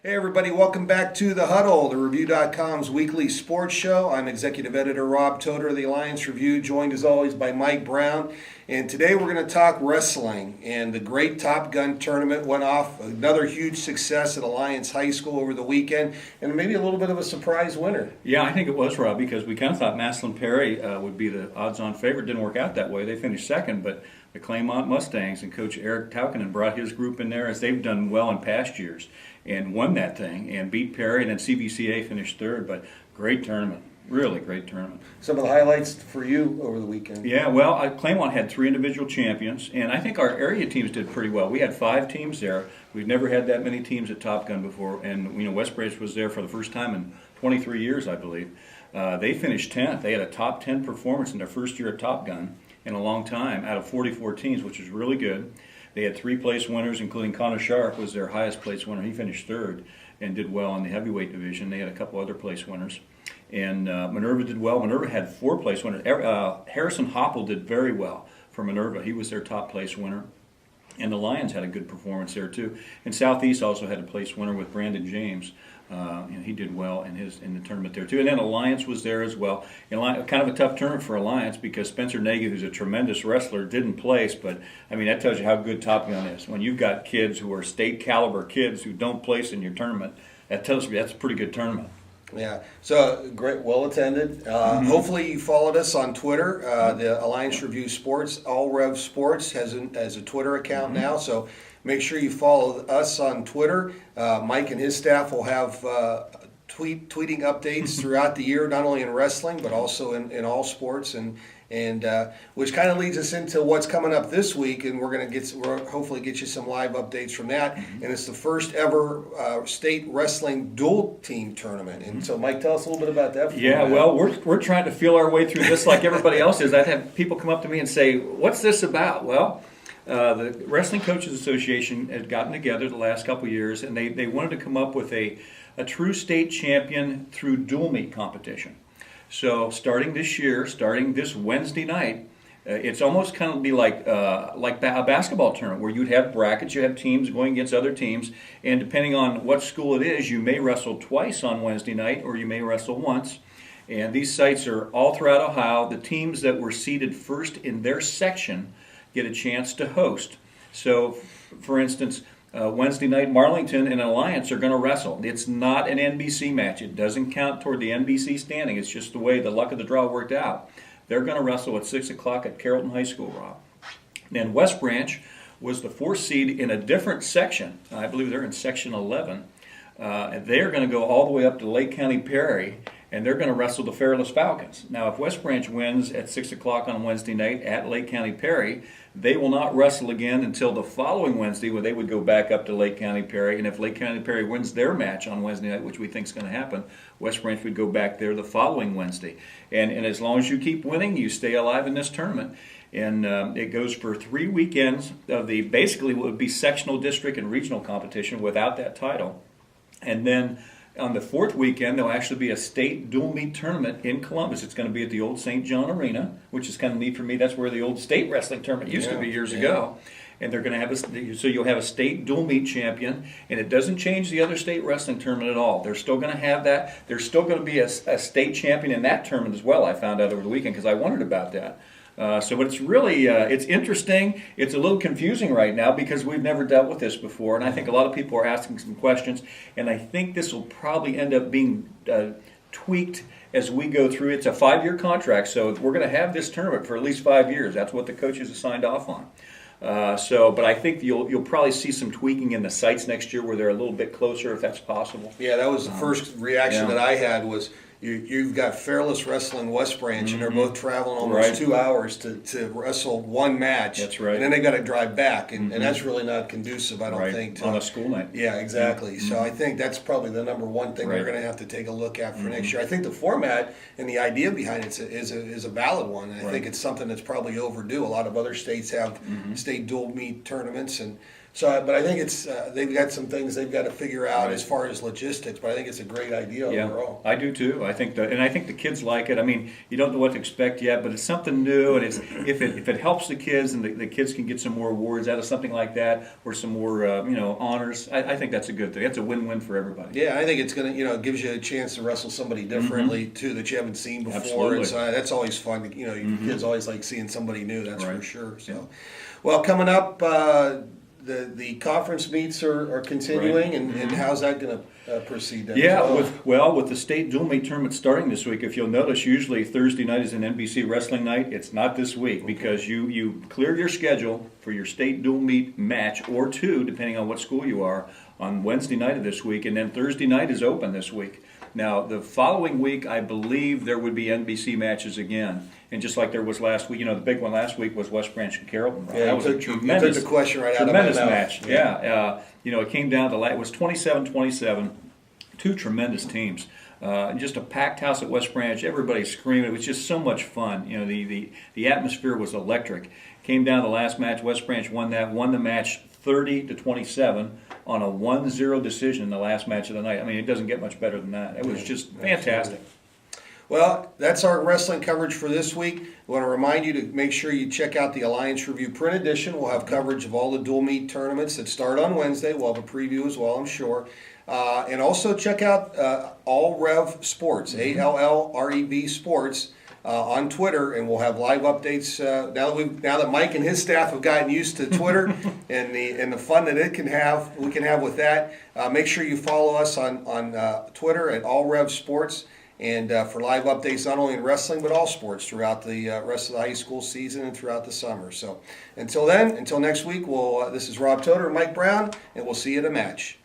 Hey everybody, welcome back to The Huddle, the Review.com's weekly sports show. I'm Executive Editor Rob Toder of the Alliance Review, joined as always by Mike Brown. And today we're going to talk wrestling. And the great Top Gun tournament went off. Another huge success at Alliance High School over the weekend. And maybe a little bit of a surprise winner. Yeah, I think it was, Rob, because we kind of thought Massillon Perry would be the odds-on favorite. Didn't work out that way. They finished second, but the Claymont Mustangs and Coach Eric Taukinen brought his group in there, as they've done well in past years, and won that thing and beat Perry, and then CVCA finished third. But great tournament, really great tournament. Some of the highlights for you over the weekend. Yeah, well, Claymont had 3 individual champions, and I think our area teams did pretty well. We had 5 teams there. We've never had that many teams at Top Gun before, and West Branch was there for the first time in 23 years, I believe. They finished 10th. They had a top 10 performance in their first year at Top Gun in a long time out of 44 teams, which is really good. They had 3 place winners, including Connor Sharp was their highest place winner. He finished third and did well in the heavyweight division. They had a couple other place winners. And Minerva did well. Minerva had 4 place winners. Harrison Hopple did very well for Minerva. He was their top place winner. And the Lions had a good performance there too. And Southeast also had a place winner with Brandon James. And he did well in the tournament there too. And then Alliance was there as well. And kind of a tough tournament for Alliance because Spencer Nagy, who's a tremendous wrestler, didn't place. But I mean, that tells you how good Top Gun is. When you've got kids who are state caliber kids who don't place in your tournament, that tells me that's a pretty good tournament. Yeah, so great, well attended. Hopefully you followed us on Twitter. The Alliance Review Sports, All Rev Sports has a Twitter account now, so make sure you follow us on Twitter. Mike and his staff will have tweeting updates throughout the year, not only in wrestling but also in all sports, and which kind of leads us into what's coming up this week, and we're hopefully get you some live updates from that. And it's the first ever state wrestling dual team tournament. And so, Mike, tell us a little bit about that. Yeah, well, we're trying to feel our way through this like everybody else is. I've had people come up to me and say, "What's this about?" Well, the Wrestling Coaches Association had gotten together the last couple of years, and they wanted to come up with a true state champion through dual meet competition. So starting this Wednesday night, it's almost kind of be like a basketball tournament where you'd have brackets, you have teams going against other teams, and depending on what school it is, you may wrestle twice on Wednesday night or you may wrestle once. And these sites are all throughout Ohio. The teams that were seeded first in their section get a chance to host. So, for instance, Wednesday night, Marlington and Alliance are going to wrestle. It's not an NBC match. It doesn't count toward the NBC standing. It's just the way the luck of the draw worked out. They're going to wrestle at 6 o'clock at Carrollton High School, Rob. And West Branch was the 4th seed in a different section. I believe they're in Section 11. They're going to go all the way up to Lake County Perry, and they're going to wrestle the Fairless Falcons. Now, if West Branch wins at 6 o'clock on Wednesday night at Lake County Perry, they will not wrestle again until the following Wednesday, when they would go back up to Lake County Perry. And if Lake County Perry wins their match on Wednesday night, which we think is going to happen, West Branch would go back there the following Wednesday. And as long as you keep winning, you stay alive in this tournament. And it goes for 3 weekends of basically what would be sectional, district, and regional competition without that title. And then on the 4th weekend, there'll actually be a state dual meet tournament in Columbus. It's going to be at the old St. John Arena, which is kind of neat for me. That's where the old state wrestling tournament used to be years ago. And they're going to have so you'll have a state dual meet champion, and it doesn't change the other state wrestling tournament at all. They're still going to have that. There's still going to be a state champion in that tournament as well. I found out over the weekend because I wondered about that. But it's really, it's interesting. It's a little confusing right now because we've never dealt with this before, and I think a lot of people are asking some questions, and I think this will probably end up being tweaked as we go through. It's a 5-year contract, so we're going to have this tournament for at least 5 years. That's what the coaches have signed off on. But I think you'll probably see some tweaking in the sites next year where they're a little bit closer, if that's possible. Yeah, that was the first reaction that I had was, you've got Fairless Wrestling West Branch, and they're both traveling almost 2 hours to wrestle one match. That's right. And then they got to drive back, and that's really not conducive, I don't think. On a school night. Yeah, exactly. So I think that's probably the number one thing they're going to have to take a look at for next year. I think the format and the idea behind it is a valid one, and I think it's something that's probably overdue. A lot of other states have state dual meet tournaments, and So, but I think it's they've got some things they've got to figure out as far as logistics. But I think it's a great idea overall. I do too. I think I think the kids like it. I mean, you don't know what to expect yet, but it's something new, and it's if it helps the kids and the kids can get some more awards out of something like that, or some more honors. I think that's a good thing. That's a win-win for everybody. Yeah, I think it's gonna it gives you a chance to wrestle somebody differently too that you haven't seen before. Absolutely. And so that's always fun. Your kids always like seeing somebody new. That's for Right. sure. So, well, coming up. The conference meets are continuing, Right. and how's that going to proceed then? Yeah, as with the state dual meet tournament starting this week, if you'll notice, usually Thursday night is an NBC wrestling night. It's not this week because you cleared your schedule for your state dual meet match or two, depending on what school you are, on Wednesday night of this week, and then Thursday night is open this week. Now, the following week, I believe there would be NBC matches again. And just like there was last week, the big one last week was West Branch and Carrollton. Yeah, that was a you tremendous, took the question right out of my mouth. match. Yeah. It came down to, it was 27-27, two tremendous teams. And just a packed house at West Branch, everybody screaming. It was just so much fun. The atmosphere was electric. Came down to the last match. West Branch won the match 30-27 on a 1-0 decision in the last match of the night. I mean, it doesn't get much better than that. It was just fantastic. Well, that's our wrestling coverage for this week. I want to remind you to make sure you check out the Alliance Review print edition. We'll have coverage of all the dual meet tournaments that start on Wednesday. We'll have a preview as well, I'm sure. And also check out All Rev Sports, ALLREV Sports, on Twitter, and we'll have live updates. Now that Mike and his staff have gotten used to Twitter and the fun that we can have with that. Make sure you follow us on Twitter at All Rev Sports. And for live updates, not only in wrestling, but all sports throughout the rest of the high school season and throughout the summer. So until next week, this is Rob Toder and Mike Brown, and we'll see you at a match.